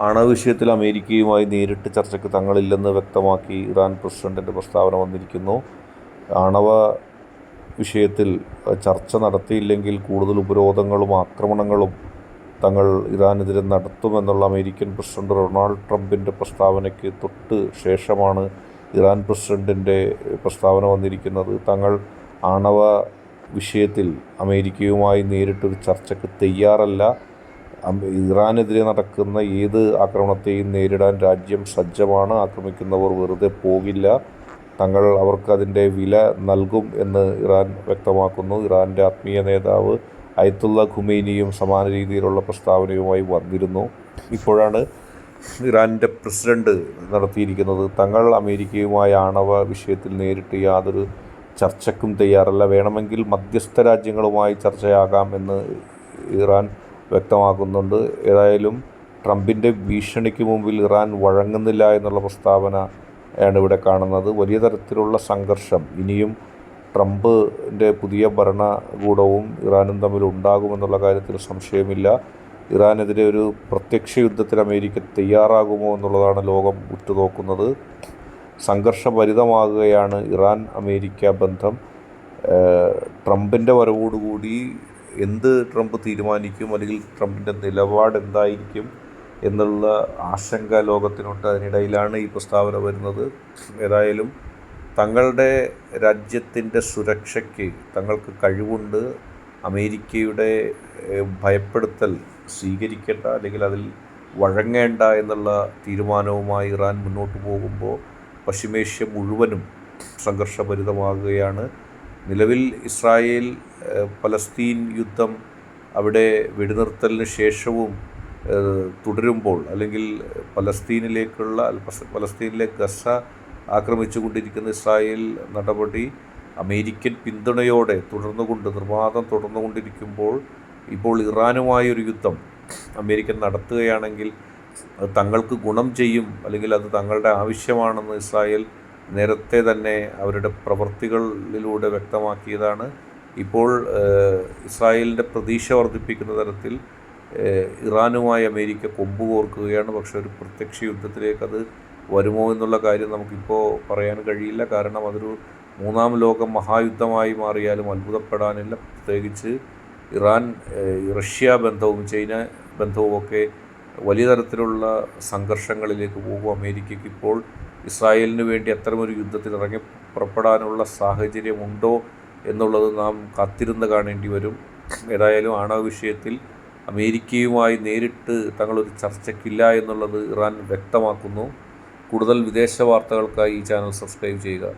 ആണവ വിഷയത്തിൽ അമേരിക്കയുമായി നേരിട്ട് ചർച്ചയ്ക്ക് തങ്ങളില്ലെന്ന് വ്യക്തമാക്കി ഇറാൻ പ്രസിഡന്റിൻ്റെ പ്രസ്താവന വന്നിരിക്കുന്നു. ആണവ വിഷയത്തിൽ ചർച്ച നടത്തിയില്ലെങ്കിൽ കൂടുതൽ ഉപരോധങ്ങളും ആക്രമണങ്ങളും തങ്ങൾ ഇറാനെതിരെ നടത്തുമെന്നുള്ള അമേരിക്കൻ പ്രസിഡന്റ് ഡൊണാൾഡ് ട്രംപിൻ്റെ പ്രസ്താവനയ്ക്ക് തൊട്ട് ശേഷമാണ് ഇറാൻ പ്രസിഡന്റിൻ്റെ പ്രസ്താവന വന്നിരിക്കുന്നത്. തങ്ങൾ ആണവ വിഷയത്തിൽ അമേരിക്കയുമായി നേരിട്ടൊരു ചർച്ചയ്ക്ക് തയ്യാറല്ല. ഇറാനെതിരെ നടക്കുന്ന ഏത് ആക്രമണത്തെയും നേരിടാൻ രാജ്യം സജ്ജമാണ്. ആക്രമിക്കുന്നവർ വെറുതെ പോകില്ല. തങ്ങൾ അവർക്കതിൻ്റെ വില നൽകും എന്ന് ഇറാൻ വ്യക്തമാക്കുന്നു. ഇറാൻ്റെ ആത്മീയ നേതാവ് അയത്തുള്ള ഖുമൈനിയും സമാന രീതിയിലുള്ള പ്രസ്താവനയുമായി വന്നിരുന്നു. ഇപ്പോഴാണ് ഇറാൻ്റെ പ്രസിഡന്റ് നടത്തിയിരിക്കുന്നത്. തങ്ങൾ അമേരിക്കയുമായി ആണവ വിഷയത്തിൽ നേരിട്ട് യാതൊരു ചർച്ചയ്ക്കും തയ്യാറല്ല. വേണമെങ്കിൽ മധ്യസ്ഥ രാജ്യങ്ങളുമായി ചർച്ചയാകാം എന്ന് ഇറാൻ വ്യക്തമാക്കുന്നുണ്ട്. ഏതായാലും ട്രംപിൻ്റെ ഭീഷണിക്ക് മുമ്പിൽ ഇറാൻ വഴങ്ങുന്നില്ല എന്നുള്ള പ്രസ്താവനയാണ് ഇവിടെ കാണുന്നത്. വലിയ തരത്തിലുള്ള സംഘർഷം ഇനിയും ട്രംപിൻ്റെ പുതിയ ഭരണകൂടവും ഇറാനും തമ്മിൽ ഉണ്ടാകുമെന്നുള്ള കാര്യത്തിൽ സംശയമില്ല. ഇറാനെതിരെ ഒരു പ്രത്യക്ഷ യുദ്ധത്തിന് അമേരിക്ക തയ്യാറാകുമോ എന്നുള്ളതാണ് ലോകം ഉറ്റുനോക്കുന്നത്. സംഘർഷഭരിതമാകുകയാണ് ഇറാൻ അമേരിക്ക ബന്ധം. ട്രംപിൻ്റെ വരവോടുകൂടി എന്ത് ട്രംപ് തീരുമാനിക്കും, അല്ലെങ്കിൽ ട്രംപിൻ്റെ നിലപാട് എന്തായിരിക്കും എന്നുള്ള ആശങ്ക ലോകത്തിനുണ്ട്. അതിനിടയിലാണ് ഈ പ്രസ്താവന വരുന്നത്. ഏതായാലും തങ്ങളുടെ രാജ്യത്തിൻ്റെ സുരക്ഷയ്ക്ക് തങ്ങൾക്ക് കഴിവുണ്ട്. അമേരിക്കയുടെ ഭയപ്പെടുത്തൽ സ്വീകരിക്കേണ്ട, അല്ലെങ്കിൽ അതിൽ വഴങ്ങേണ്ട എന്നുള്ള തീരുമാനവുമായി ഇറാൻ മുന്നോട്ട് പോകുമ്പോൾ പശ്ചിമേഷ്യ മുഴുവനും സംഘർഷഭരിതമാകുകയാണ്. നിലവിൽ ഇസ്രായേൽ പലസ്തീൻ യുദ്ധം അവിടെ വെടിനിർത്തലിന് ശേഷവും തുടരുമ്പോൾ, അല്ലെങ്കിൽ പലസ്തീനിലെ ഗസ ആക്രമിച്ചുകൊണ്ടിരിക്കുന്ന ഇസ്രായേൽ നടപടി അമേരിക്കൻ പിന്തുണയോടെ നിർബാധം തുടർന്നുകൊണ്ടിരിക്കുമ്പോൾ, ഇപ്പോൾ ഇറാനുമായൊരു യുദ്ധം അമേരിക്കൻ നടത്തുകയാണെങ്കിൽ അത് തങ്ങൾക്ക് ഗുണം ചെയ്യും, അല്ലെങ്കിൽ അത് തങ്ങളുടെ ആവശ്യമാണെന്ന് ഇസ്രായേൽ നേരത്തെ തന്നെ അവരുടെ പ്രവൃത്തികളിലൂടെ വ്യക്തമാക്കിയതാണ്. ഇപ്പോൾ ഇസ്രായേലിൻ്റെ പ്രതീക്ഷ വർദ്ധിപ്പിക്കുന്ന തരത്തിൽ ഇറാനുമായി അമേരിക്ക കൊമ്പ് കോർക്കുകയാണ്. പക്ഷേ ഒരു പ്രത്യക്ഷ യുദ്ധത്തിലേക്ക് അത് വരുമോ എന്നുള്ള കാര്യം നമുക്കിപ്പോൾ പറയാൻ കഴിയില്ല. കാരണം അതൊരു മൂന്നാം ലോക മഹായുദ്ധമായി മാറിയാലും അത്ഭുതപ്പെടാനില്ല. പ്രത്യേകിച്ച് ഇറാൻ റഷ്യ ബന്ധവും ചൈന ബന്ധവുമൊക്കെ വലിയ തരത്തിലുള്ള സംഘർഷങ്ങളിലേക്ക് പോകും. അമേരിക്കയ്ക്ക് ഇപ്പോൾ ഇസ്രായേലിന് വേണ്ടി അത്തരമൊരു യുദ്ധത്തിൽ ഇറങ്ങി പുറപ്പെടാനുള്ള സാഹചര്യമുണ്ടോ എന്നുള്ളത് നാം കാത്തിരുന്ന് കാണേണ്ടി വരും. ഏതായാലും ആണവ വിഷയത്തിൽ അമേരിക്കയുമായി നേരിട്ട് തങ്ങളൊരു ചർച്ചയ്ക്കില്ല എന്നുള്ളത് ഇറാൻ വ്യക്തമാക്കുന്നു. കൂടുതൽ വിദേശ വാർത്തകൾക്കായി ഈ ചാനൽ സബ്സ്ക്രൈബ് ചെയ്യുക.